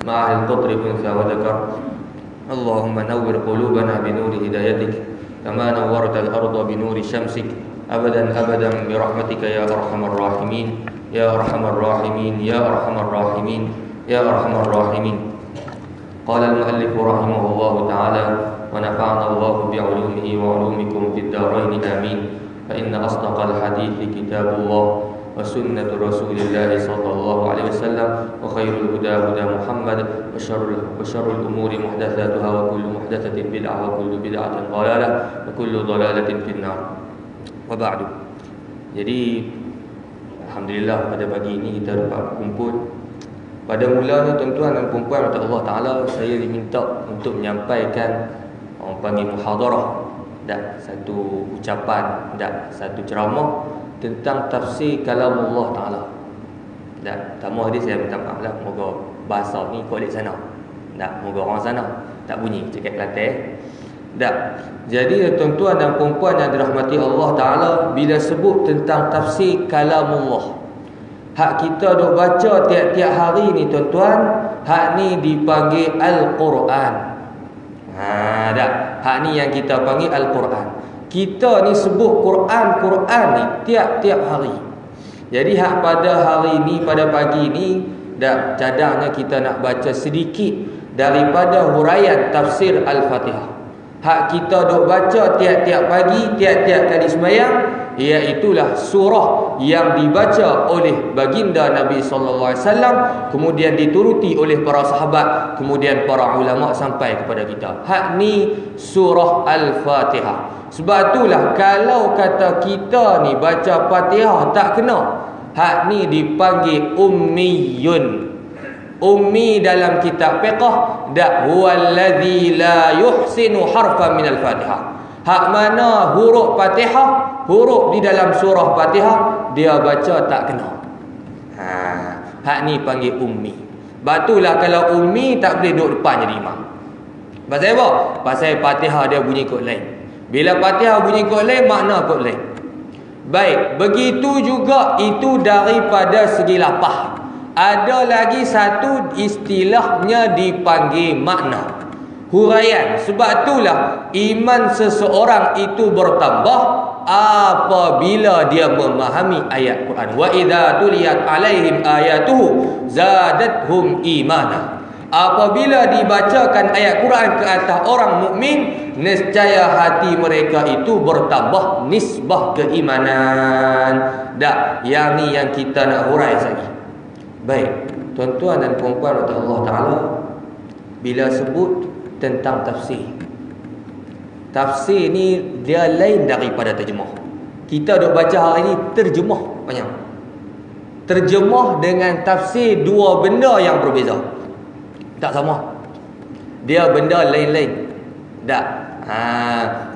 مع القطر أنثى وذكر. اللهم نور قلوبنا بنور هدايتك كما نورت الأرض بنور شمسك أبدا أبدا برحمتك يا أرحم الراحمين يا أرحم الراحمين يا أرحم الراحمين يا أرحم الراحمين. قال المؤلف رحمه الله تعالى: ونفعنا الله بعلومه وعلومكم في الدارين آمين. فإن أصدق الحديث كتاب الله وسنة رسول الله صلى الله عليه وسلم وخير الهدى هدى محمد وشر الأمور محدثاتها وكل محدثة بدعة وكل بدعة ضلالة وكل ضلالة في النار. وبعد. Jadi alhamdulillah pada pagi ini kita dapat berkumpul. Pada mulanya tuan-tuan dan puan-puan Allah Taala, saya diminta untuk menyampaikan orang panggil muhadarah, dan satu ucapan dan satu ceramah tentang tafsir kalam Allah Taala. Dan tamu hadis saya minta maaf lah, moga bahasa ni kau di sana. Tak, moga orang sana tak bunyi cakap Kelantan. Tak. Jadi tuan-tuan dan puan-puan yang dirahmati Allah Taala, bila sebut tentang tafsir kalam Allah, hak kita duk baca tiap-tiap hari ni tuan-tuan, hak ni dipanggil Al-Quran. Dah. Hak ni yang kita panggil Al-Quran. Kita ni sebut Quran ni tiap-tiap hari. Jadi hak pada hari ni, pada pagi ni, dah cadangnya kita nak baca sedikit daripada huraian tafsir Al-Fatihah. Hak kita duk baca tiap-tiap pagi, tiap-tiap kali sembahyang, iaitulah surah yang dibaca oleh baginda Nabi sallallahu alaihi wasallam, kemudian dituruti oleh para sahabat, kemudian para ulama sampai kepada kita. Hak ni surah Al-Fatihah. Sebab itulah kalau kata kita ni baca Fatihah tak kena, hak ni dipanggil ummiyun. Ummi dalam kitab fiqh, dak huwallazi la yuhsinu harfan minal Fatihah. Hak mana huruf Fatihah, huruf di dalam surah Fatihah dia baca tak kena. Hak ni panggil ummi. Batulah kalau ummi tak boleh duduk depan jadi imam. Pasal apa? Pasal Fatihah dia bunyi kod lain. Bila Fatihah bunyi kod lain, makna kod lain. Baik, begitu juga itu daripada segi lafaz. Ada lagi satu istilahnya dipanggil makna, huraian. Sebab itulah iman seseorang itu bertambah apabila dia memahami ayat Quran. Wa idza tuliyat alaihim ayatuhu zadatuhum imana. Apabila dibacakan ayat Quran ke atas orang mukmin, nescaya hati mereka itu bertambah nisbah keimanan. Dak, yang ni yang kita nak hurai lagi. Baik, tuan-tuan dan puan-puan Allah Ta'ala, bila sebut tentang tafsir, tafsir ni dia lain daripada terjemah. Kita duk baca hari ni terjemah banyak. Terjemah dengan tafsir dua benda yang berbeza, tak sama. Dia benda lain-lain. Tak.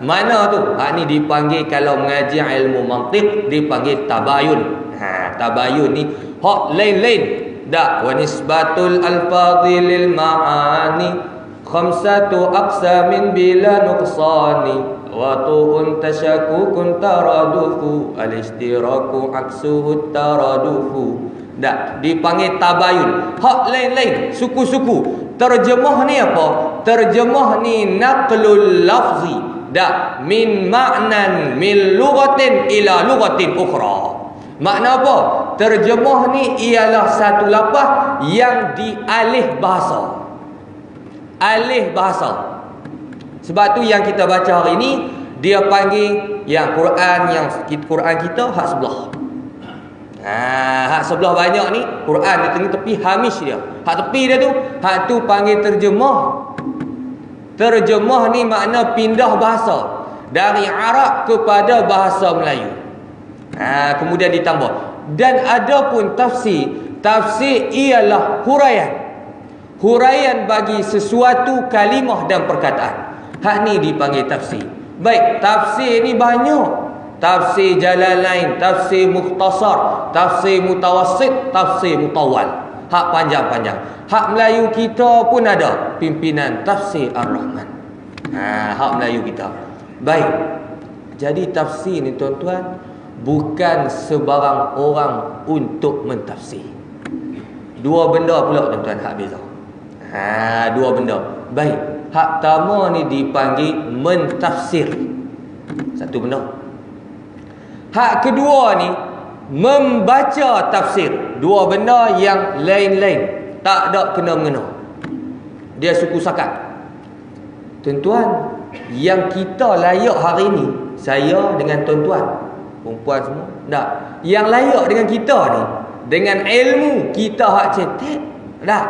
Mana tu? Hak ni dipanggil, kalau mengaji ilmu mantiq dipanggil tabayun. Tabayun ni hak lain-lain. Dak, wa nisbatul alfadhil ma'ani khamsatu aqsamin bila nuqsani wa tu'un tashakukun taradufu al-istiraku aksuhu taradufu. Dak, dipanggil tabayun. Hak lain-lain, suku-suku. Terjemah ni apa? Terjemah ni naqlul lafzi. Dak, min ma'nan min lughatin ila lughatin ukhra. Makna apa? Terjemah ni ialah satu lafaz yang dialih bahasa. Alih bahasa. Sebab tu yang kita baca hari ni dia panggil yang Quran kita hak sebelah. Hak sebelah banyak ni Quran di tengah tepi hamish dia. Hak tepi dia tu, hak tu panggil terjemah. Terjemah ni makna pindah bahasa dari Arab kepada bahasa Melayu. Kemudian ditambah. Dan ada pun tafsir. Tafsir ialah huraian. Huraian bagi sesuatu kalimah dan perkataan. Hak ni dipanggil tafsir. Baik, tafsir ni banyak. Tafsir Jalalain, tafsir Mukhtasar, tafsir Mutawassit, tafsir Mutawal. Hak panjang-panjang. Hak Melayu kita pun ada pimpinan tafsir Ar-Rahman. Hak Melayu kita. Baik. Jadi tafsir ni tuan-tuan, bukan sebarang orang untuk mentafsir. Dua benda pula tuan-tuan, hak beza. Dua benda. Baik. Hak pertama ni dipanggil mentafsir. Satu benda. Hak kedua ni membaca tafsir. Dua benda yang lain-lain, tak ada kena-mengena. Dia suku sakat. Tuan-tuan, yang kita layak hari ni, saya dengan tuan-tuan, perempuan semua, tak. Yang layak dengan kita ni, dengan ilmu kita hak cetek, tak.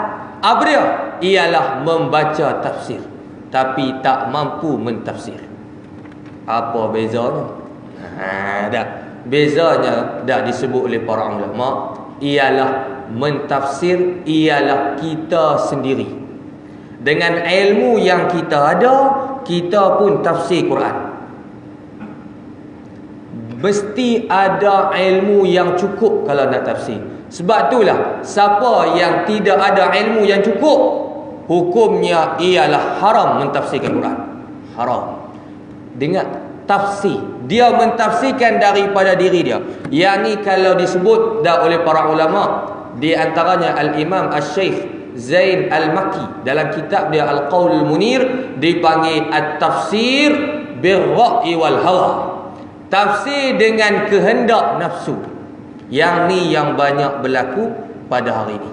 Apa dia? Ialah membaca tafsir, tapi tak mampu mentafsir. Apa bezanya? Dah. Bezanya dah disebut oleh para ulama, ialah mentafsir ialah kita sendiri. Dengan ilmu yang kita ada, kita pun tafsir Quran. Mesti ada ilmu yang cukup kalau nak tafsir. Sebab itulah siapa yang tidak ada ilmu yang cukup, hukumnya ialah haram mentafsirkan Quran. Haram. Dengar, tafsir, dia mentafsirkan daripada diri dia. Yang ni kalau disebut dah oleh para ulama, di antaranya Al-Imam Al-Syeikh Zain Al-Makki dalam kitab dia Al-Qaul Munir, dipanggil at-tafsir bil-ra'i wal hawa. Tafsir dengan kehendak nafsu. Yang ni yang banyak berlaku pada hari ni.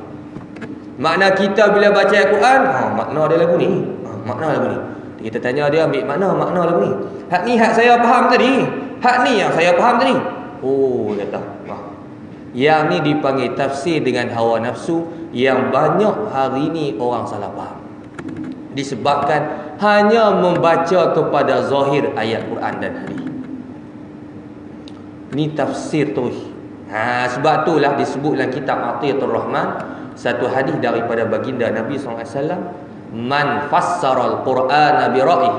Makna kita bila baca Al-Quran, makna dia lagu ni, makna lagu ni. Kita tanya dia, ambil makna lagu ni. Hak ni hak saya faham tadi. Hak ni yang saya faham tadi. Oh, kata. Yang ni dipanggil tafsir dengan hawa nafsu, yang banyak hari ni orang salah faham. Disebabkan hanya membaca kepada zahir ayat Quran dan hadis. Ni tafsir terus. Sebab itulah disebut dalam kitab Athiyatur Rahman, satu hadis daripada baginda Nabi SAW, man fassara al-Qur'ana bi ra'ih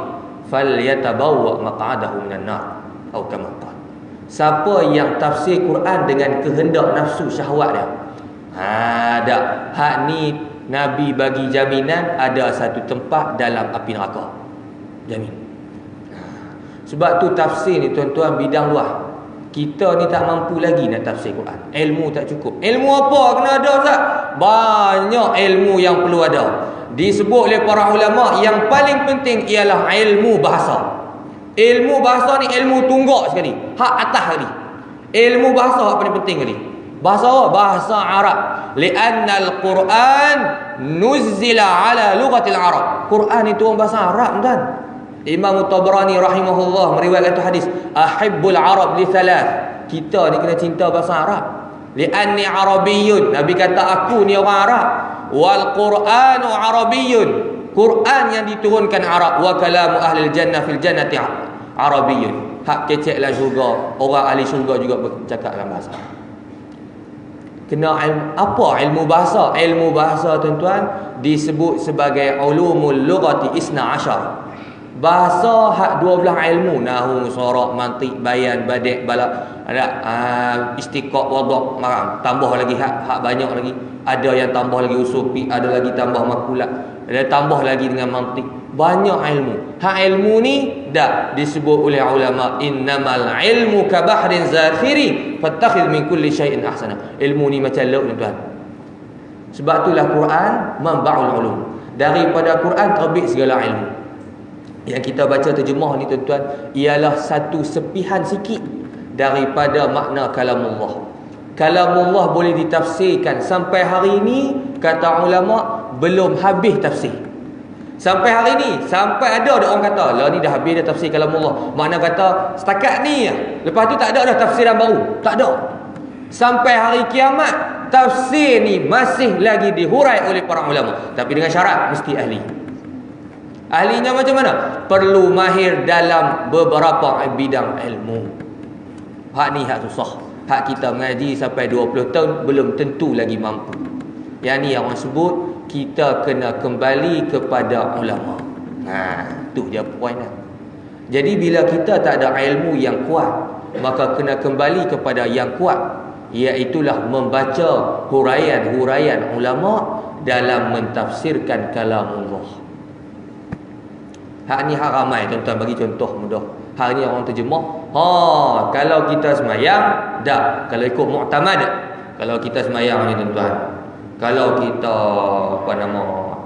falyatabawwa maq'adahu minan nar, atau kama qala. Siapa yang tafsir Quran dengan kehendak nafsu syahwat dia, dak, hak ni Nabi bagi jaminan ada satu tempat dalam api neraka. Jamin. Sebab tu tafsir ni tuan-tuan bidang luas. Kita ni tak mampu lagi nak tafsir Quran. Ilmu tak cukup. Ilmu apa kena ada, Ustaz? Banyak ilmu yang perlu ada. Disebut oleh para ulama, yang paling penting ialah ilmu bahasa. Ilmu bahasa ni ilmu tunggak sekali, hak atas sekali. Ilmu bahasa hak paling penting sekali. Bahasa apa? Bahasa Arab. Li'anna al-Quran nuzzila ala lughatil Arab. Quran itu bahasa Arab, kan? Imam Tabrani rahimahullah meriwayatkan tu hadis, ahibbul Arab li thalath. Kita ni kena cinta bahasa Arab. Li'anni Arabiyyun. Nabi kata aku ni orang Arab. Wal Qur'anu Arabiyyun. Quran yang diturunkan Arab. Wa kalamu ahli jannah fil jannati Arabiyyun. Hak kecek lah syurga, orang ahli syurga juga bercakap dalam bahasa. Kena ilmu apa? Ilmu bahasa. Ilmu bahasa tuan-tuan disebut sebagai ulumul lughati isna ashar. Bahasa hak 12 ilmu, nahwu, sorok, mantik, bayan, badiq, balagh, ada istiqaq, wadha', marang. Tambah lagi hak banyak lagi. Ada yang tambah lagi usul fiqh, ada lagi tambah makulat, ada tambah lagi dengan mantik. Banyak ilmu. Hak ilmu ni dah disebut oleh ulama, innamal ilmu ka bahrin zakhiri fattakhidh min kulli syai'in ahsana. Ilmu ni macam laut, tuan. Sebab itulah Quran manba'ul ulum. Daripada Quran terbit segala ilmu. Yang kita baca terjemah ni tuan-tuan, ialah satu sepihan sikit daripada makna kalamullah. Kalamullah boleh ditafsirkan sampai hari ini, kata ulama, belum habis tafsir. Sampai hari ni, sampai ada orang kata, lah ni dah habis dah tafsir kalamullah. Makna kata setakat ni ya. Lepas tu tak ada dah tafsiran baru. Tak ada. Sampai hari kiamat, tafsir ni masih lagi dihurai oleh para ulama, tapi dengan syarat mesti ahli. Ahlinya macam mana? Perlu mahir dalam beberapa bidang ilmu. Hak ni hak susah. Hak kita mengaji sampai 20 tahun belum tentu lagi mampu. Yang ni yang orang sebut kita kena kembali kepada ulama. Tu dia poinnya. Jadi bila kita tak ada ilmu yang kuat, maka kena kembali kepada yang kuat, iaitulah membaca huraian-huraian ulama dalam mentafsirkan kalamullah. Hak ni hak ramai, tuan-tuan, bagi contoh mudah. Hak ni orang terjemah, kalau kita semayang, dah. Kalau ikut mu'tamad, kalau kita semayang ni tuan-tuan, kalau kita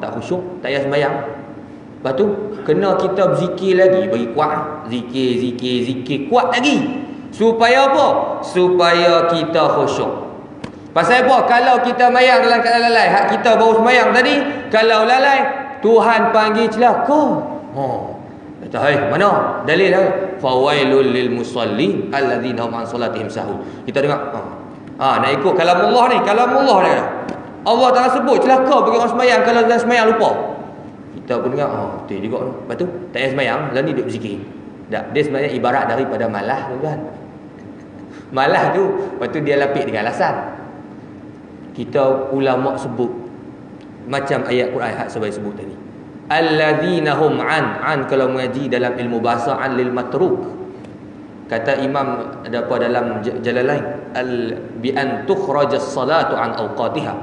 tak khusyuk, tak payah sembahyang. Lepas tu kena kita berzikir lagi, bagi kuat. Zikir kuat lagi. Supaya apa? Supaya kita khusyuk. Pasal apa? Kalau kita sembahyang dalam keadaan lalai, hak kita baru sembahyang tadi, kalau lalai, Tuhan panggil celaka. Kata, "Hai, mana dalil dah? Fawailul lil musallin alladzina hum an salatihim sahun." Kita dengar, nak ikut kalamullah ni, kalamullah dia. Allah Taala sebut celaka bagi orang sembahyang kalau dalam sembahyang lupa. Kita pun dengar, betul juga tu. Lepas tu tak payah sembahyang, lalu ni duduk berzikir. Tak, dia sebenarnya ibarat daripada malah, tuan. Malah tu, lepas tu dia lapik dengan alasan. Kita ulama sebut macam ayat Quran hak saya sebut tadi. Alladzina hum an kalau mengaji dalam ilmu bahasa an lil matruk. Kata Imam ada apa dalam Jalalain, bi an tukhrajas salatu an awqatiha.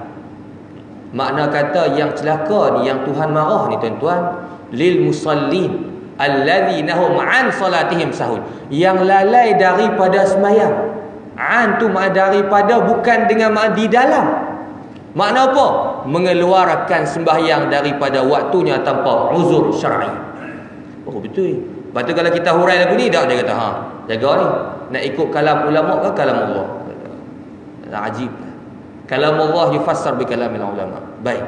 Makna kata yang celaka ni, yang Tuhan marah ni tuan-tuan, lil musallin alladzina hum an salatihim sahun, yang lalai daripada sembahyang. An tu makna daripada, bukan dengan makna di dalam. Makna apa? Mengeluarkan sembahyang daripada waktunya tanpa uzur syar'i. Oh betul. Lepas tu kalau kita hurai lagu ni, dah dia kata, jaga ni, nak ikut kalam ulama ke kalam Allah? Ajib. Kalam Allah yufassar bi kalamil ulama. Baik.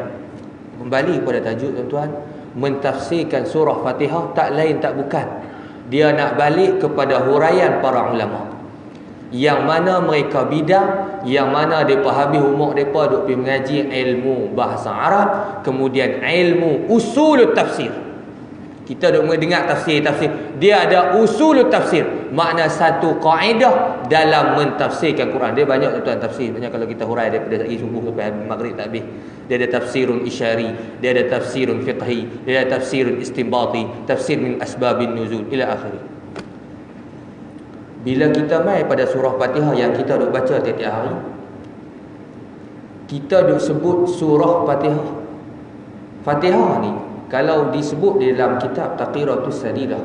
Kembali kepada tajuk tuan-tuan, mentafsirkan surah Fatihah tak lain tak bukan, dia nak balik kepada huraian para ulama. Yang mana mereka bidang, yang mana mereka habis umur mereka duk pergi mengaji ilmu bahasa Arab, kemudian ilmu usul tafsir. Kita duk mendengar tafsir. Dia ada usul tafsir, makna satu kaedah dalam mentafsirkan Quran. Dia banyak tuan tafsir. Banyak kalau kita hurai daripada pagi subuh sampai maghrib tak habis. Dia ada tafsirun isyari, dia ada tafsirun fiqhi, dia ada tafsirun istinbati, tafsir min asbabin nuzul ila akhirih. Bila kita mai pada surah Fatihah yang kita duk baca tiap-tiap hari, kita duk sebut surah Fatihah. Fatihah ni kalau disebut di dalam kitab Taqiratus Sadidah,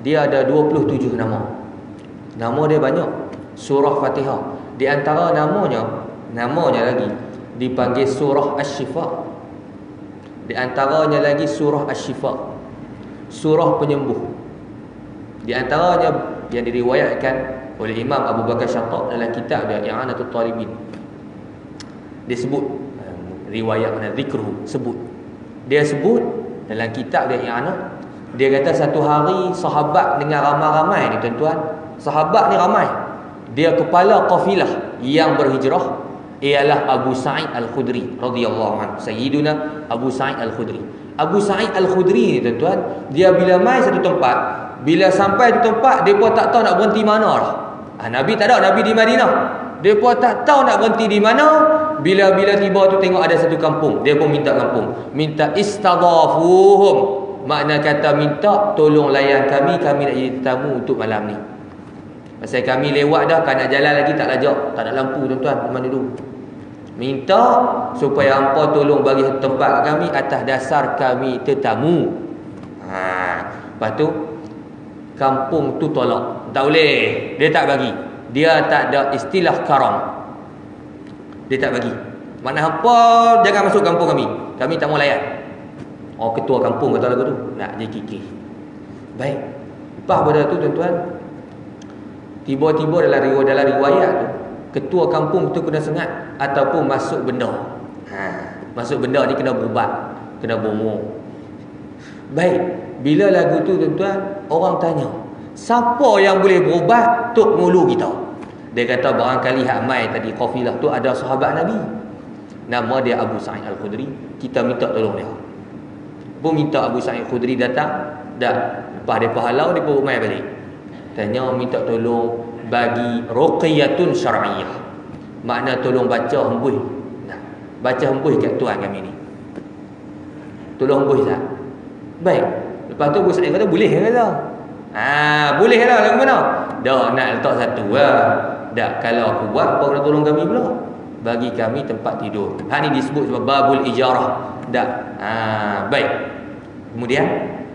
dia ada 27 nama. Nama dia banyak. Surah Fatihah. Di antara namanya lagi dipanggil surah Asy-Syifa. Di antaranya lagi surah Asy-Syifa, surah penyembuh. Di antaranya yang diriwayatkan oleh Imam Abu Bakar Syattab dalam kitab dia I'anatul Talibin. Dia sebut riwayat mana zikruh, dia sebut dalam kitab dia I'anah. Dia kata satu hari sahabat dengan ramai-ramai ni tuan-tuan. Sahabat ni ramai. Dia kepala kafilah yang berhijrah ialah Abu Sa'id Al-Khudri radhiyallahu anhu. Sayyiduna Abu Sa'id Al-Khudri. Abu Sa'id Al-Khudri ni tuan-tuan, dia bila mai satu tempat, bila sampai di tempat, dia pun tak tahu nak berhenti mana lah. Nabi tak ada, Nabi di Madinah. Dia pun tak tahu nak berhenti di mana. Bila tiba tu tengok ada satu kampung, dia pun minta kampung, minta istadafuhum. Makna kata minta tolong layan kami nak jadi tetamu untuk malam ni. Pasal kami lewat dah, kan nak jalan lagi tak lajak, tak ada lampu tuan-tuan, mana dulu. Minta supaya hangpa tolong bagi tempat kami atas dasar kami tetamu. Lepas tu kampung tu tolak, tak boleh, dia tak bagi. Dia tak ada istilah karam, dia tak bagi. Mana hangpa jangan masuk kampung kami tak mau layan. Ketua kampung kata lagu tu, nak jadi kikir. Baik. Lepas pada tu tuan-tuan, tiba-tiba dalam riwayat tu, ketua kampung tu kena sengat ataupun masuk benda. Masuk benda ni kena berubat, kena bomoh. Baik. Bila lagu tu tuan-tuan, orang tanya, siapa yang boleh berubat tok ngulu kita? Dia kata barangkali hak mai tadi kafilah tu ada sahabat Nabi. Nama dia Abu Sa'id Al-Khudri, kita minta tolong dia. Pun minta Abu Sa'id Al-Khudri datang, dah lepas dia pahalau dia pun mai balik. Tanya minta tolong bagi ruqyatun syar'iyyah. Makna tolong baca hembuih. Baca hembuih kat tuan kami ni. Tolong hembuih tak? Baik. Lepas tu Abu Sa'id kata boleh kata. Boleh lah lagu mana? Dak nak letak satu lah. Dak kalau aku buat apa kena tolong kami pula? Bagi kami tempat tidur. Hak ni disebut sebagai babul ijarah. Dak. Baik. Kemudian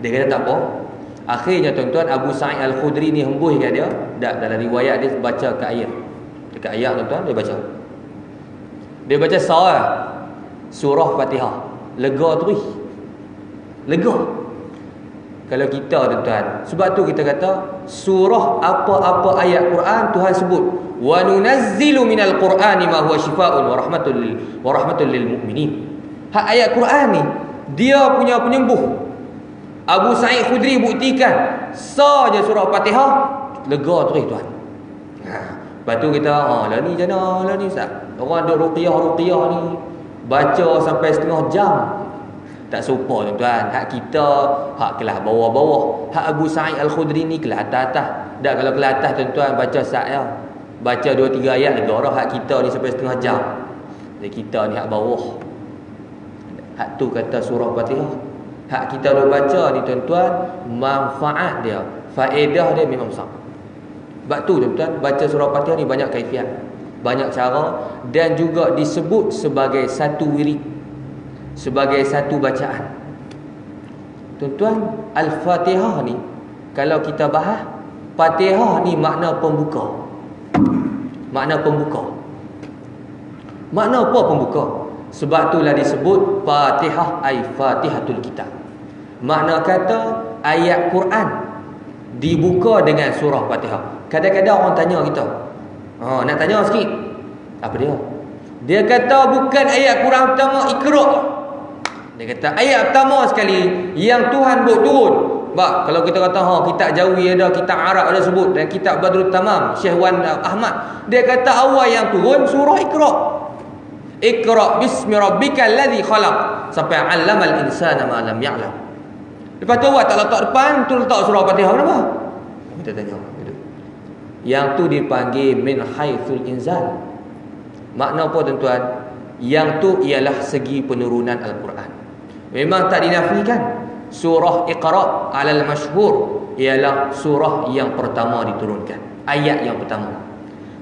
dia kata tak apa. Akhirnya tuan-tuan Abu Sa'id Al-Khudri ni hembuih kat dia. Dak, dalam riwayat dia baca kat ayat. Dekat ayat tuan-tuan dia baca. Dia baca surah Fatihah. lega terus. Lega. Kalau kita tuan-tuan, sebab tu kita kata surah apa-apa ayat Quran Tuhan sebut wa nunazzilu minal qur'ani ma huwa syifaa'un wa rahmatul lil mu'minin. Hak ayat Quran ni dia punya penyembuh. Abu Sa'id Khudri buktikan saja surah Fatihah lega terus tuan. Lepas tu kita lah ni jana lah ni ustaz. Orang duk ruqyah ni baca sampai setengah jam. Tak serupa tuan-tuan. Hak kita hak kelas bawah-bawah. Hak Abu Sa'id Al-Khudri ni kelas atas-atas. Dak kalau kelas atas tuan-tuan baca sat ya. Baca 2-3 ayat lega dah. Hak kita ni sampai setengah jam. Jadi kita ni hak bawah. Hak tu kata surah Fatihah. Hak kita duk baca ni tuan-tuan, manfaat dia, faedah dia memang besar. Sebab tu tuan-tuan, baca surah Fatihah ni banyak kaifiat, banyak cara, dan juga disebut sebagai satu wirid, sebagai satu bacaan. Tuan-tuan, Al-Fatihah ni kalau kita bahas, Fatihah ni makna pembuka. Makna pembuka. Makna apa pembuka? Sebab itulah disebut Fatihah ay Fatihatul Kitab. Makna kata ayat Quran dibuka dengan surah Fatihah. Kadang-kadang orang tanya kita, nak tanya sikit. Apa dia? Dia kata bukan ayat Quran pertama Iqra. Dia kata ayat pertama sekali yang Tuhan buat turun. Bak, kalau kita kata kitab Jawi ada, kitab Arab ada sebut, dan kitab Badrul Tamam Syekh Wan Ahmad, dia kata awal yang turun surah Iqra. Iqra bismi rabbikal ladzi khalaq sampai 'allamal insana ma lam ya'lam. Lepas tu awak tak letak depan, tu letak surah Fatihah kenapa? Kita tanya. Yang tu dipanggil min haitsul inzal. Makna apa tuan-tuan? Yang tu ialah segi penurunan Al-Quran. Memang tak dinafikan. Surah Iqra alal masyhur ialah surah yang pertama diturunkan, ayat yang pertama.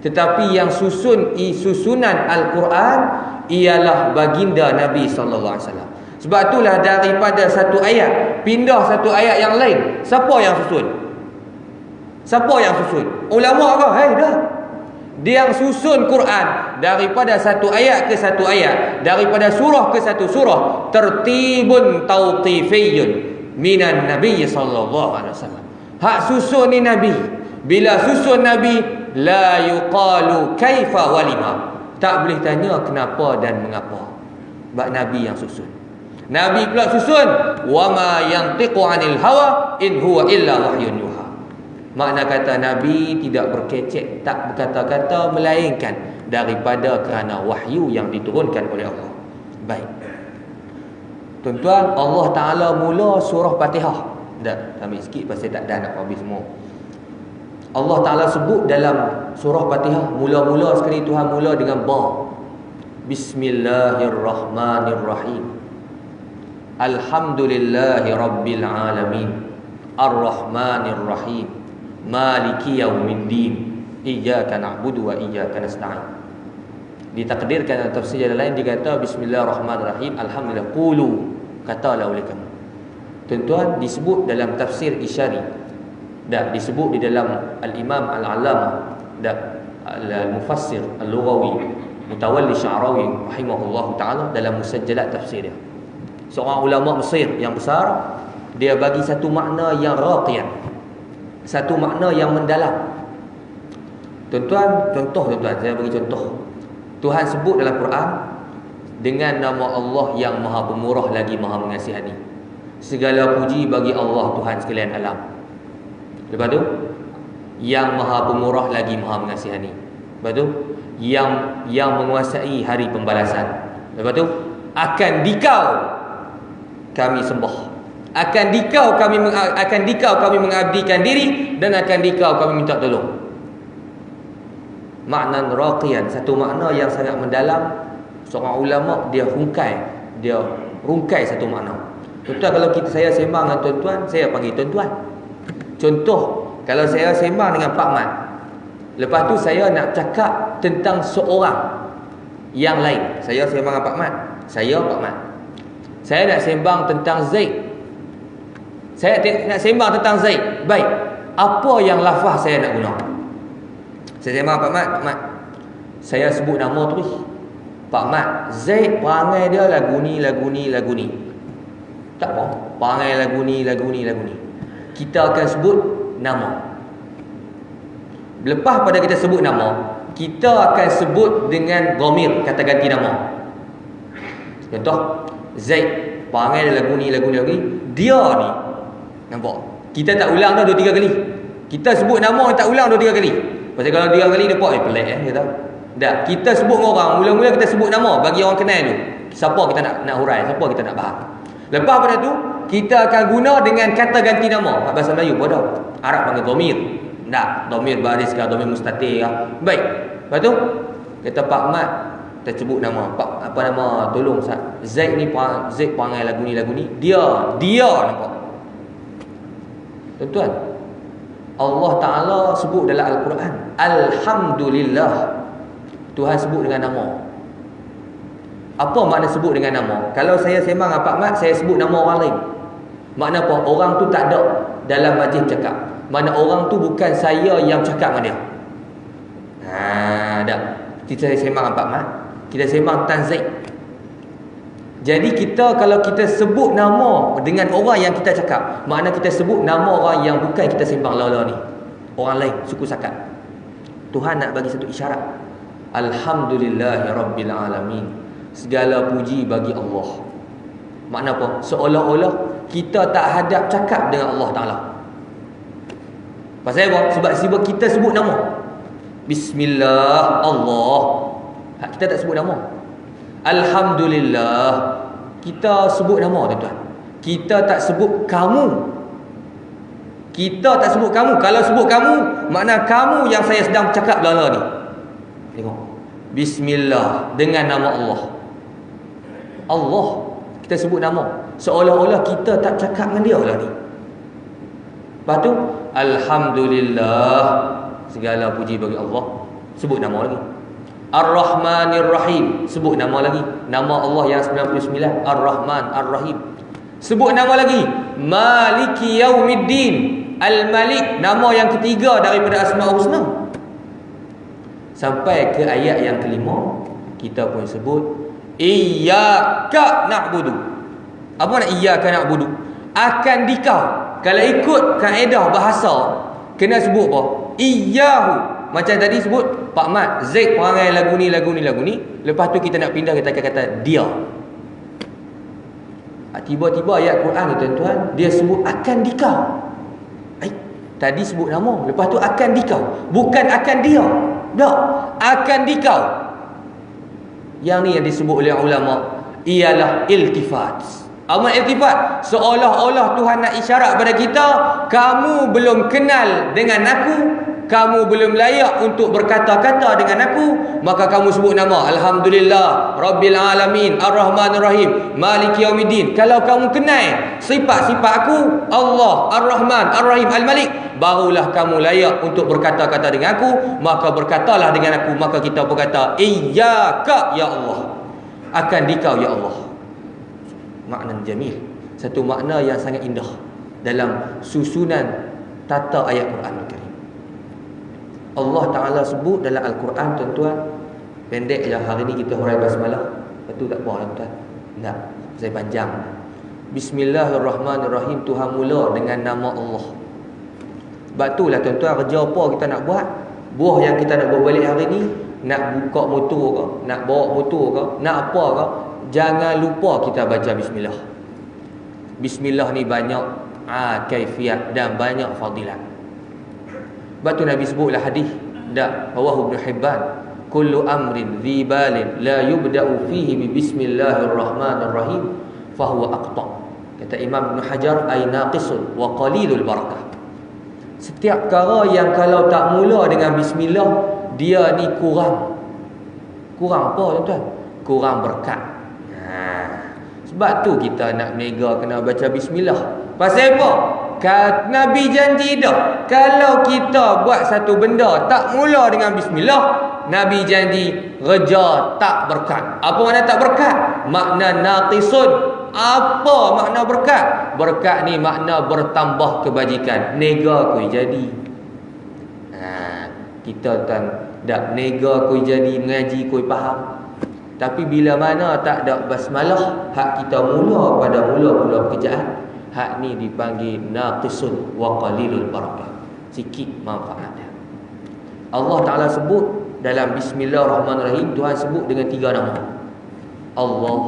Tetapi yang susunan Al-Quran ialah baginda Nabi sallallahu alaihi wasallam. Sebab itulah daripada satu ayat pindah satu ayat yang lain, siapa yang susun? Siapa yang susun? Ulama ke? Dah. Dia yang susun Quran daripada satu ayat ke satu ayat, daripada surah ke satu surah, tertibun tauqifiyyun minan Nabi sallallahu alaihi wasallam. Hak susun ni Nabi. Bila susun Nabi, la yuqalu kaifa walima. Tak boleh tanya kenapa dan mengapa. Sebab Nabi yang susun. Nabi pula susun, wa ma yantiqu 'anil hawa in huwa illa wahyun yuha. Makna kata Nabi tidak berkecek, tak berkata-kata melainkan daripada kerana wahyu yang diturunkan oleh Allah. Baik. Tuan-tuan, Allah Ta'ala mula surah Fatihah. Dah, ambil sikit pasal tak dah nak habis semua. Allah Ta'ala sebut dalam surah Fatihah, mula-mula sekali Tuhan mula dengan ba. Bismillahirrahmanirrahim. Alhamdulillahi rabbil alamin. Ar-Rahmanirrahim. Maliki yaumiddin. Iyyaka na'budu wa iyyaka nasta'in. Ditakdirkan dalam tafsir yang lain dikata bismillahirrahmanirrahim, alhamdulillah qulu, katalah oleh kamu. Tuan-tuan, disebut dalam tafsir Isyari, dan disebut di dalam Al-Imam Al-Allamah dan Al-Mufassir Al-Lughawi Mutawalli Sya'rawi rahimahullahu ta'ala dalam musajjalat tafsir dia. Seorang ulama Mesir yang besar, dia bagi satu makna yang raqiyan, satu makna yang mendalam. Tuan-tuan, contoh tuan-tuan, saya bagi contoh. Tuhan sebut dalam Quran dengan nama Allah yang Maha Pemurah lagi Maha Mengasihani. Segala puji bagi Allah Tuhan sekalian alam. Lepas tu, yang Maha Pemurah lagi Maha Mengasihani. Lepas tu, yang menguasai hari pembalasan. Lepas tu, akan dikau kami sembah. Akan dikau kami mengabdikan diri, dan akan dikau kami minta tolong. Makna raqiyan, satu makna yang sangat mendalam. Seorang ulama dia rungkai satu makna. Tuan-tuan, kalau saya sembang dengan tuan-tuan, saya panggil tuan-tuan. Contoh, kalau saya sembang dengan Pak Mat, lepas tu saya nak cakap tentang seorang yang lain. Saya sembang dengan Pak Mat, saya Pak Mat. Saya nak sembang tentang Zaid. Saya nak sembang tentang Zaid. Baik, apa yang lafaz saya nak guna? Saya sembang Pak Mat, saya sebut nama terus. Pak Mat, Zaid perangai dia lagu ni. Tak apa, perangai lagu ni. Kita akan sebut nama. Lepas pada kita sebut nama, kita akan sebut dengan dhamir, kata ganti nama. Contoh, Zaid perangai dia lagu ni. Dia ni, nampak? Kita tak ulang dah 2-3 kali. Kita sebut nama tak ulang 2-3 kali. Pasal kalau 2 kali dia buat pelik dia tahu. Dah, kita sebut orang, mula-mula kita sebut nama bagi orang kenal dulu. Siapa kita nak hurai, siapa kita nak bahas. Lepas pada tu, kita akan guna dengan kata ganti nama. Bahasa Melayu pun ada. Arab panggil dhamir. Tak, dhamir baris ke, dhamir mustatir ke. Baik. Lepas tu, kata Pak Mat, kita sebut nama. Pak, apa nama? Tolong Ustaz. Zaid perangai lagu ni. Dia nampak. Tuan-tuan, Allah Ta'ala sebut dalam Al-Quran, Alhamdulillah. Tuhan sebut dengan nama. Apa makna sebut dengan nama? Kalau saya sembang dengan Pak Mat, saya sebut nama orang lain. Makna apa? Orang tu tak ada dalam majlis cakap. Makna orang tu bukan saya yang cakap dengan dia. Dah. Kita sembang dengan Pak Mat, kita sembang tentang Zaid. Jadi kita, kalau kita sebut nama dengan orang yang kita cakap, makna kita sebut nama orang yang bukan kita sembang lala ni. Orang lain, suku sakat. Tuhan nak bagi satu isyarat. Alhamdulillahirabbil alamin. Segala puji bagi Allah. Makna apa? Seolah-olah kita tak hadap cakap dengan Allah Ta'ala. Pasal apa? Sebab kita sebut nama. Bismillah, Allah. Kita tak sebut nama. Alhamdulillah, kita sebut nama, tuan-tuan. Kita tak sebut kamu. Kalau sebut kamu, makna kamu yang saya sedang cakap lala ni. Tengok. Bismillah, dengan nama Allah. Allah, kita sebut nama. Seolah-olah kita tak cakap dengan dia lah ni. Lepas tu, Alhamdulillah, segala puji bagi Allah. Sebut nama lagi. Ar-Rahmanir Rahim, sebut nama lagi. Nama Allah yang 99, Ar-Rahman, Ar-Rahim. Sebut nama lagi, Maliki Yaumiddin, Al-Malik, nama yang ketiga daripada Asmaul Husna. Sampai ke ayat yang kelima, kita pun sebut Iyyaka na'budu. Apa nak iyyaka na'budu? Akan dikau. Kalau ikut kaedah bahasa, kena sebut apa? Iyyahu. Macam tadi sebut Pak Mat, Zaid perangai lagu ni. Lepas tu kita nak pindah, kita akan kata dia. Tiba-tiba ayat Quran ni, tuan-tuan, dia sebut akan dikau. Tadi sebut nama, lepas tu akan dikau. Bukan akan dia. Tak, akan dikau. Yang ni yang disebut oleh ulama ialah iltifat. Apa iltifat? Seolah-olah Tuhan nak isyarat pada kita, kamu belum kenal dengan aku, kamu belum layak untuk berkata-kata dengan aku, maka kamu sebut nama Alhamdulillah Rabbil Alamin Ar-Rahmanir Rahim Maliki Yaumiddin. Kalau kamu kenal sifat-sifat aku, Allah Ar-Rahman Ar-Rahim Al-Malik, barulah kamu layak untuk berkata-kata dengan aku. Maka berkatalah dengan aku. Maka kita berkata Iyyaka ya Allah, akan dikau ya Allah. Makna jamil, satu makna yang sangat indah dalam susunan tata ayat Quran Al-Karim. Allah Ta'ala sebut dalam Al-Quran, tuan-tuan, pendek je hari ni kita hurai basmalah. Lepas tu tak apa lah, tuan. Tak, saya panjang. Bismillahirrahmanirrahim. Tuhan mula dengan nama Allah. Sebab tu lah, tuan-tuan, kerja apa kita nak buat, buah yang kita nak bawa balik hari ni, nak buka motor ke, nak bawa motor ke, nak apa ke, jangan lupa kita baca bismillah. Bismillah ni banyak kaifiat dan banyak fadilat. Sebab tu Nabi sebutlah hadis dak rawahu Ibn Hibban, kullu amrin dhi balin la yubda'u fihi bi bismillahirrahmanirrahim fahuwa aqta. Kata Imam Ibn Hajar, ay naqisun wa qalilul barakah. Setiap perkara yang kalau tak mula dengan bismillah, dia ni kurang apa, tuan-tuan? Kurang berkat. Sebab tu kita nak mega kena baca bismillah. Pasal apa? Nabi janji dah, kalau kita buat satu benda tak mula dengan bismillah, Nabi janji reja tak berkat. Apa makna tak berkat? Makna naqisun. Apa makna berkat? Berkat ni makna bertambah kebajikan. Nega koi jadi. Kita tak nega koi jadi, mengaji koi faham. Tapi bila mana tak ada basmalah, hak kita mula pada mula-mula pekerjaan, hak ni dipanggil naqisun wa qalilul barakah, sikit manfaat dia. Allah Ta'ala sebut dalam Bismillahirrahmanirrahim, Tuhan sebut dengan 3 nama. Allah,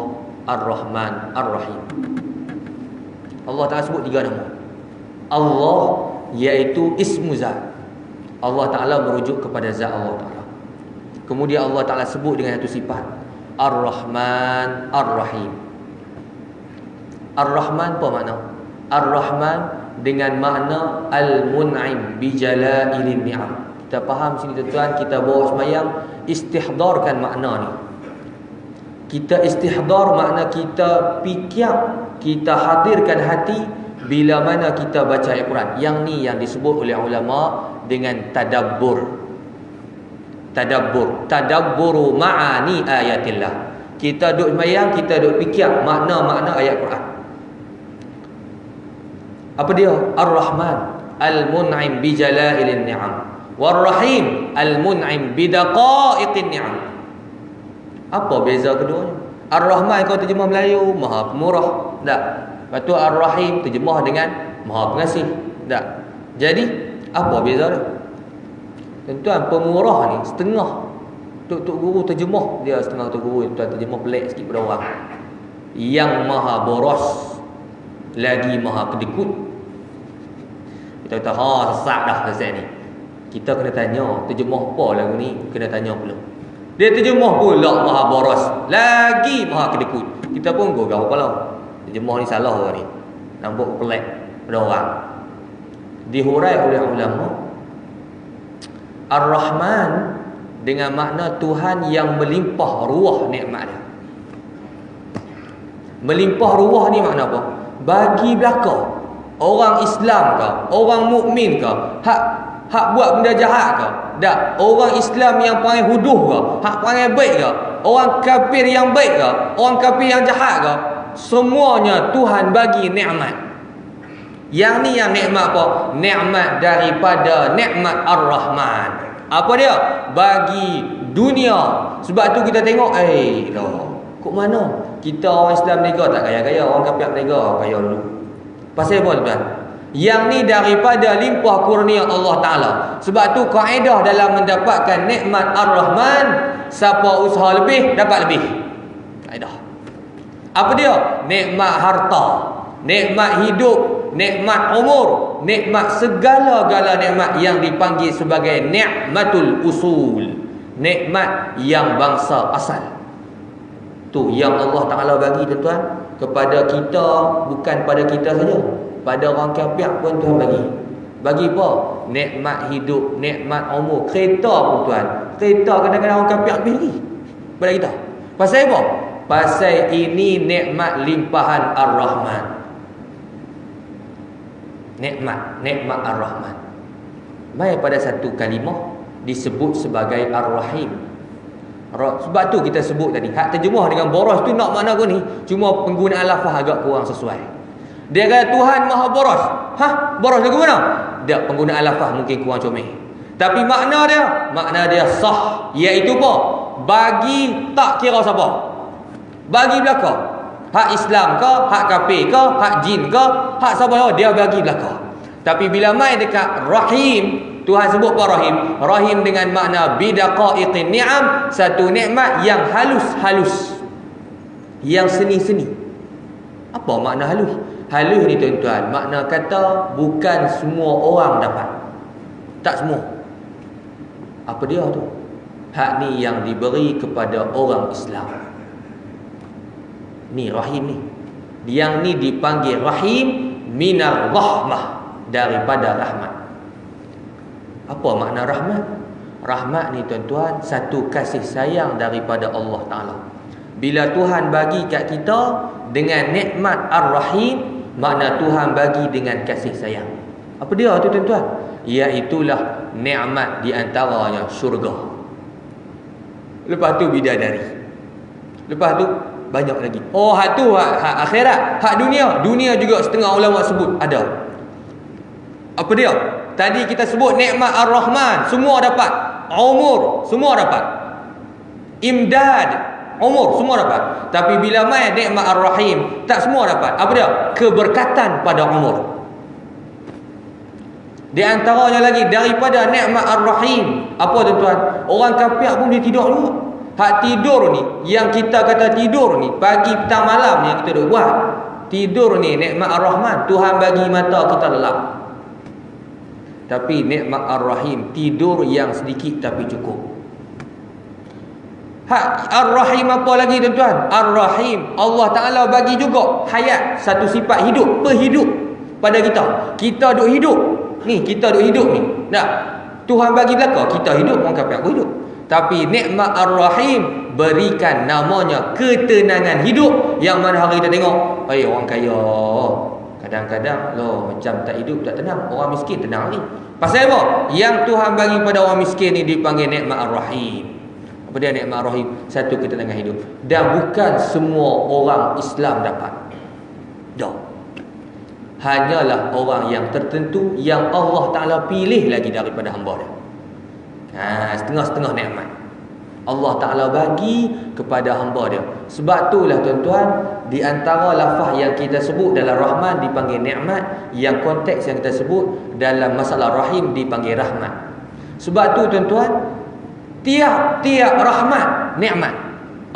Ar-Rahman, Ar-Rahim. Allah Ta'ala sebut 3 nama. Allah iaitu ismu zat. Allah Ta'ala merujuk kepada zat Allah Ta'ala. Kemudian Allah Ta'ala sebut dengan satu sifat, Ar-Rahman, Ar-Rahim. Ar-Rahman apa makna? Ar-Rahman dengan makna Al-Mun'im bijalailin ni'am. Kita faham sini tuan-tuan, kita bawa semayang, istihdarkan makna ni. Kita istihdar makna kita fikir, kita hadirkan hati bila mana kita baca Al-Quran. Yang ni yang disebut oleh ulama dengan tadabbur. Tadabburu ma'ani ayatillah. Kita duduk semayang, kita duduk fikir makna-makna ayat Quran. Apa dia? Ar-Rahman, Al-Mun'im bijalailin ni'am. War-Rahim, Al-Mun'im bidaqaiqin ni'am. Apa beza keduanya? Ar-Rahman kalau terjemah Melayu, Maha Pemurah. Tak. Lepas tu Ar-Rahim terjemah dengan Maha Pengasih. Tak. Jadi, apa beza dia? Tuan-tuan, pemurah ni setengah Tok Guru terjemah, dia setengah Tok Guru tuan terjemah pelik sikit pada orang. Yang Maha Boros lagi Maha Kedekut. Kita kata, sesat dah selesai ni. Kita kena tanya, terjemah apa lagu ni? Kena tanya pula. Dia terjemah pula Maha Boros lagi Maha Kedekut. Kita pun gogau kepala. Terjemah ni salah orang ni. Nampak pelik pada orang. Dihurai oleh ulama, Ar-Rahman dengan makna Tuhan yang melimpah ruah nikmat dia. Melimpah ruah ni makna apa? Bagi belaka orang Islam ke, orang mukmin ke, hak buat benda jahat ke, tak, orang Islam yang panggil huduh ke, hak panggil baik ke, orang kafir yang baik ke, orang kafir yang jahat ke, semuanya Tuhan bagi nikmat. Yang ni yang nikmat apa? Nikmat daripada nikmat Ar-Rahman. Apa dia? Bagi dunia. Sebab tu kita tengok, kok mana kita orang Islam berniaga tak kaya-kaya, orang kafir berniaga kaya dulu. Pasal apa tuan? Yang ni daripada limpah kurnia Allah Ta'ala. Sebab tu kaedah dalam mendapatkan nikmat Ar-Rahman, siapa usaha lebih dapat lebih. Kaedah. Apa dia? Nikmat harta, nikmat hidup, nikmat umur, nikmat segala-gala nikmat yang dipanggil sebagai nikmatul usul, nikmat yang bangsa asal. Tu yang Allah Ta'ala bagi tuan-tuan kepada kita, bukan pada kita saja, pada orang kafir pun Tuhan bagi. Bagi apa? Nikmat hidup, nikmat umur. Kereta pun tuan, kereta kadang-kadang orang kafir lebih lagi pada kita. Pasal apa? Pasal ini nikmat limpahan Ar-Rahman. Nikmat Ar-Rahman. Baik, pada satu kalimah disebut sebagai Ar-Rahim. Sebab tu kita sebut tadi, hak terjemah dengan boros tu nak makna apa ni? Cuma penggunaan lafaz agak kurang sesuai. Dia kata Tuhan Maha Boros. Boros lagu mana? Dia penggunaan lafaz mungkin kurang comel. Tapi makna dia sah, iaitu apa? Bagi tak kira siapa. Bagi belaka. Hak Islam ke, hak kafir ke, hak jin ke, hak siapa dia bagi belaka. Tapi bila mai dekat Rahim, Tuhan sebut apa Rahim? Rahim dengan makna bidaqaiqin ni'am, satu nikmat yang halus-halus, yang seni-seni. Apa makna halus? Halus ni tuan-tuan, makna kata bukan semua orang dapat. Tak semua. Apa dia tu? Hak ni yang diberi kepada orang Islam. Ni Rahim ni. Yang ni dipanggil Rahim minar rahmah, daripada rahmat. Apa makna rahmat? Rahmat ni tuan-tuan, satu kasih sayang daripada Allah Ta'ala. Bila Tuhan bagi kat kita dengan nikmat Ar-Rahim, makna Tuhan bagi dengan kasih sayang. Apa dia tu tuan-tuan? Iaitulah nikmat di antaranya syurga. Lepas tu bidadari. Lepas tu banyak lagi. Hak tu hak akhirat, hak dunia. Dunia juga setengah ulama sebut ada. Apa dia? Tadi kita sebut nikmat Ar-Rahman, semua dapat. Umur, semua dapat. Imdad, umur semua dapat. Tapi bila mai nikmat Ar-Rahim, tak semua dapat. Apa dia? Keberkatan pada umur. Di antaranya lagi daripada nikmat Ar-Rahim, apa tuan-tuan? Orang kafir pun dia tidur juga. Hak tidur ni, yang kita kata tidur ni, pagi petang malam yang kita duk buat. Tidur ni nikmat Ar-Rahman, Tuhan bagi mata kita lelap. Tapi nikmat Ar-Rahim, tidur yang sedikit tapi cukup. Hak Ar-Rahim apa lagi tuan-tuan? Ar-Rahim, Allah Ta'ala bagi juga hayat, satu sifat hidup, perhidup pada kita. Kita duk hidup. Ni kita duk hidup ni. Nah, Tuhan bagi belaka kita hidup, orang kafir aku hidup. Tapi nikmat Ar-Rahim berikan namanya ketenangan hidup, yang mana hari kita tengok, orang kaya kadang-kadang loh macam tak hidup tak tenang, orang miskin tenang ni. Pasal apa? Yang Tuhan bagi pada orang miskin ni dipanggil nikmat Ar-Rahim. Apa dia nikmat Ar-Rahim? Satu ketenangan hidup. Dan bukan semua orang Islam dapat. Dah. Hanyalah orang yang tertentu yang Allah Ta'ala pilih lagi daripada hamba dia. Setengah-setengah nikmat Allah Ta'ala bagi kepada hamba dia. Sebab itulah tuan-tuan, di antara lafaz yang kita sebut dalam Rahman dipanggil nikmat, yang konteks yang kita sebut dalam masalah Rahim dipanggil rahmat. Sebab tu tuan-tuan, tiap-tiap rahmat nikmat.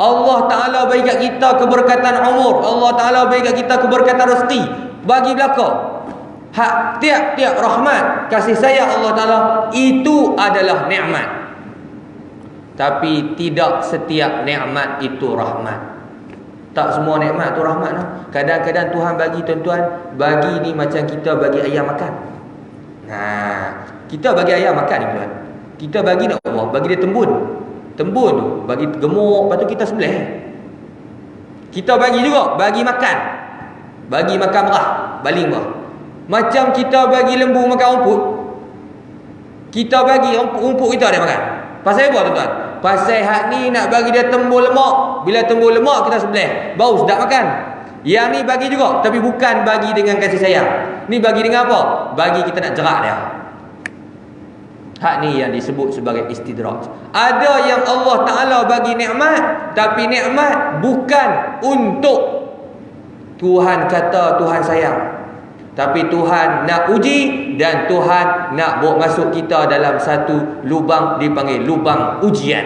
Allah Ta'ala bagi kat kita keberkatan umur, Allah Ta'ala bagi kat kita keberkatan rezeki, bagi belaka. Hak tiap-tiap rahmat, kasih sayang Allah Ta'ala, itu adalah nikmat. Tapi tidak setiap nikmat itu rahmat. Tak semua nikmat tu rahmat. Kadang-kadang Tuhan bagi tuan-tuan, bagi ni macam kita bagi ayam makan. Kita bagi ayam makan ni tuan, kita bagi nak apa? Bagi dia tembun. Tembun tu bagi gemuk, lepas tu kita sembelih. Kita bagi juga, bagi makan. Bagi makan merah, baling merah. Macam kita bagi lembu makan rumput, kita bagi rumput kita dia makan. Pasal apa tuan-tuan? Pasal hak ni nak bagi dia tembul lemak. Bila tembul lemak kita sembelih, bau sedap makan. Yang ni bagi juga, tapi bukan bagi dengan kasih sayang. Ni bagi dengan apa? Bagi kita nak jerak dia. Hak ni yang disebut sebagai istidraj. Ada yang Allah Ta'ala bagi nikmat, tapi nikmat bukan untuk Tuhan kata Tuhan sayang, tapi Tuhan nak uji, dan Tuhan nak bawa masuk kita dalam satu lubang dipanggil lubang ujian.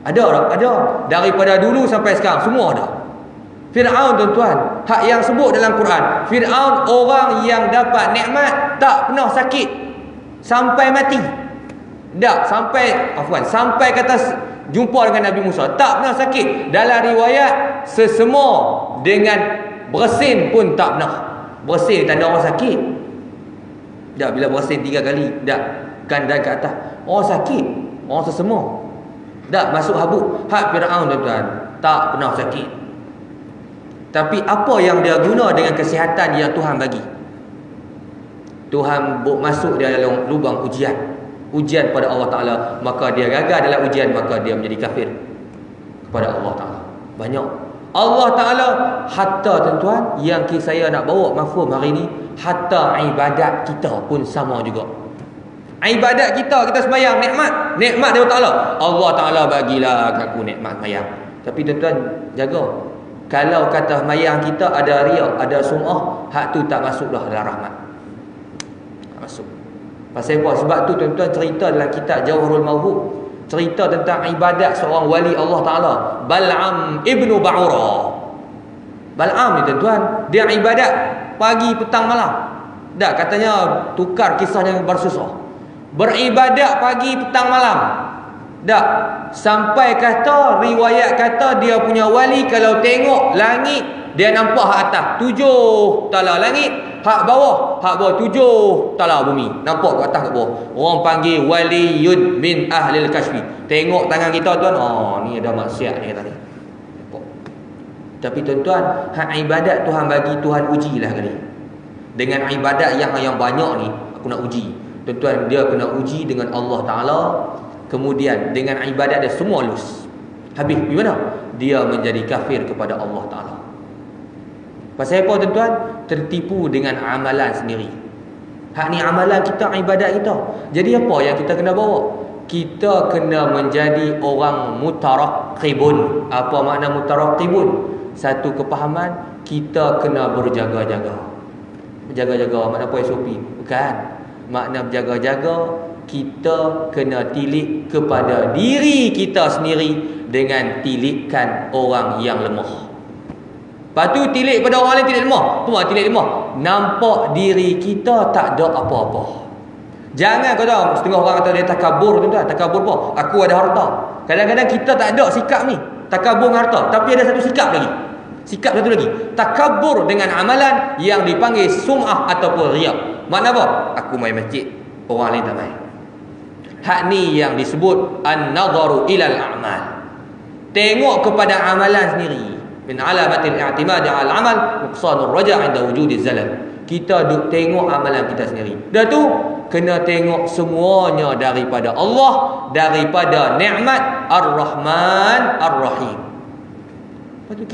Ada. Daripada dulu sampai sekarang semua ada. Fir'aun tuan-tuan, hak yang sebut dalam Quran, Fir'aun orang yang dapat nikmat tak pernah sakit sampai mati. Sampai kata jumpa dengan Nabi Musa, tak pernah sakit. Dalam riwayat sesemua dengan bersin pun tak pernah. Bersin tanda orang sakit. Bila bersin 3 kali, kan dan ke atas, orang sakit, orang sesemua. Masuk habuk. Hak Fir'aun tuan-tuan, tak pernah sakit. Tapi apa yang dia guna dengan kesihatan yang Tuhan bagi? Tuhan masuk dia dalam lubang ujian pada Allah Ta'ala. Maka dia gagal dalam ujian, maka dia menjadi kafir kepada Allah Ta'ala. Banyak Allah Ta'ala, hatta tuan-tuan, yang saya nak bawa mafhum hari ni, hatta ibadat kita pun sama juga. Ibadat kita sembahyang, nikmat dari Allah Ta'ala. Allah Ta'ala bagilah aku nikmat sembahyang. Tapi tuan-tuan jaga, kalau kata sembahyang kita ada riak, ada sum'ah, hak tu tak masuklah dalam rahmat. Masuk. Pasal apa? Sebab tu tuan-tuan, cerita dalam kitab Jawharul Mawhub, cerita tentang ibadat seorang wali Allah Ta'ala, Bal'am ibnu Ba'ura. Bal'am ni tuan-tuan, dia ibadat pagi, petang, malam. Katanya tukar kisahnya bersusah. Beribadat pagi, petang, malam. Sampai kata, riwayat kata dia punya wali kalau tengok langit, dia nampak hak atas 7 tala langit, hak bawah 7 tala bumi. Nampak kat atas kat bawah. Orang panggil waliyun min ahlil kashfi. Tengok tangan kita tuan, ni ada maksiat ni kata ni. Tapi tuan-tuan, hak ibadat Tuhan bagi, Tuhan ujilah kali. Dengan ibadat yang banyak ni, aku nak uji. Tuan-tuan, dia kena uji dengan Allah Ta'ala. Kemudian dengan ibadat dia semua lus. Habis gimana? Dia menjadi kafir kepada Allah Ta'ala. Pasal apa tuan-tuan? Tertipu dengan amalan sendiri. Hak ni amalan kita, ibadat kita. Jadi apa yang kita kena bawa? kita kena menjadi orang mutaraqibun. Apa makna mutaraqibun? Satu kepahaman, kita kena berjaga-jaga. Berjaga-jaga makna apa SOP? Bukan. Makna berjaga-jaga, kita kena tilik kepada diri kita sendiri dengan tilikan orang yang lemah. Lepas tu tilik pada orang lain tilik lemah. Tu lah tilik lemah. Nampak diri kita tak ada apa-apa. Jangan kau tahu, setengah orang kata dia takabur, tuan-tuan. Takabur apa? Aku ada harta. Kadang-kadang kita tak ada sikap ni. Takabur dengan harta. Tapi ada satu sikap lagi. Sikap satu lagi. Takabur dengan amalan yang dipanggil sum'ah ataupun riya. Makna apa? Aku main masjid, orang lain tak main. Hak ni yang disebut an-nadharu ilal a'mal. Tengok kepada amalan sendiri. Min alamatil i'timadi 'ala al-'amal nuqsanur raja' 'inda wujudi zalal. Kita duk tengok amalan kita sendiri. Dah tu kena tengok semuanya daripada Allah, daripada nikmat Ar-Rahman Ar-Rahim. Lepas tu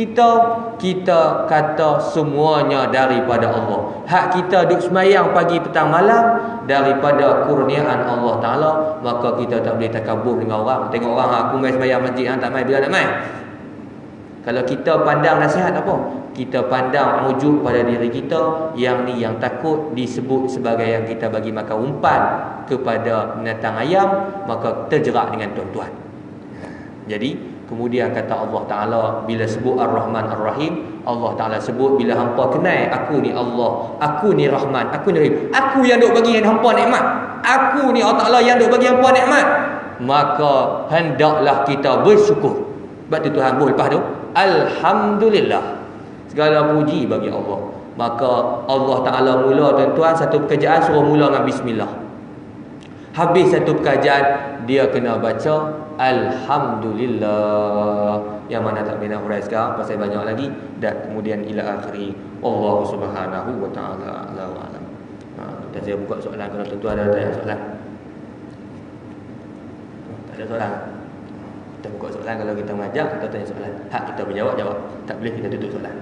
kita kata semuanya daripada Allah. Hak kita duk semayang pagi petang malam daripada kurniaan Allah Taala, maka kita tak boleh takabur dengan orang. Tengok orang, aku main semayang masjid, tak main, bila nak main? Kalau kita pandang nasihat apa? Kita pandang wujud pada diri kita. Yang ni yang takut disebut sebagai yang kita bagi makan umpan kepada binatang ayam, maka terjerak dengan tuan-tuan. Jadi kemudian kata Allah Ta'ala, bila sebut Ar-Rahman Ar-Rahim, Allah Ta'ala sebut, bila hampa kenal aku ni Allah, aku ni Rahman, aku ni Rahim, aku yang duk bagi hampa nikmat, aku ni Allah Ta'ala yang duk bagi hampa nikmat, maka hendaklah kita bersyukur. Sebab tu Tuhan lepas tu, Alhamdulillah, segala puji bagi Allah. Maka Allah Ta'ala mula, tuan-tuan, satu pekerjaan suruh mula dengan Bismillah. Habis satu pekerjaan, dia kena baca Alhamdulillah. Yang mana tak boleh nak hurai sekarang pasal banyak lagi. Dan kemudian ila akhiri. Allah Subhanahu wa ta'ala a'la wa a'lam. Dan saya buka soalan kalau tuan-tuan ada tanya soalan. Tak ada soalan. Kita buka soalan, kalau kita mengajar, kita tanya soalan. Hak kita berjawab, jawab. Tak boleh kita tutup soalan.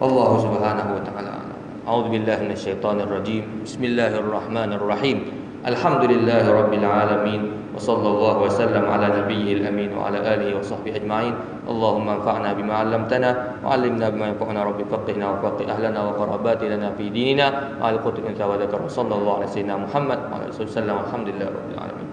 Allah Subhanahu wa ta'ala. A'udzubillahi minasyaitonir rajim. Bismillahirrahmanirrahim. Alhamdulillahi rabbil alamin. Wa sallallahu wa sallam ala nabiyyil amin wa ala alihi wa sahbihi ajma'in. Allahumma anfa'na bima 'allamtana wa 'allimna bima yanfa'una, rabbi faqihna wa faqih ahlana wa qarabati lana fi dinina wa al-qutina wa dhakara sallallahu alaihi wasallam Muhammad wa ala alihi wasallam. Alhamdulillahi rabbil alamin.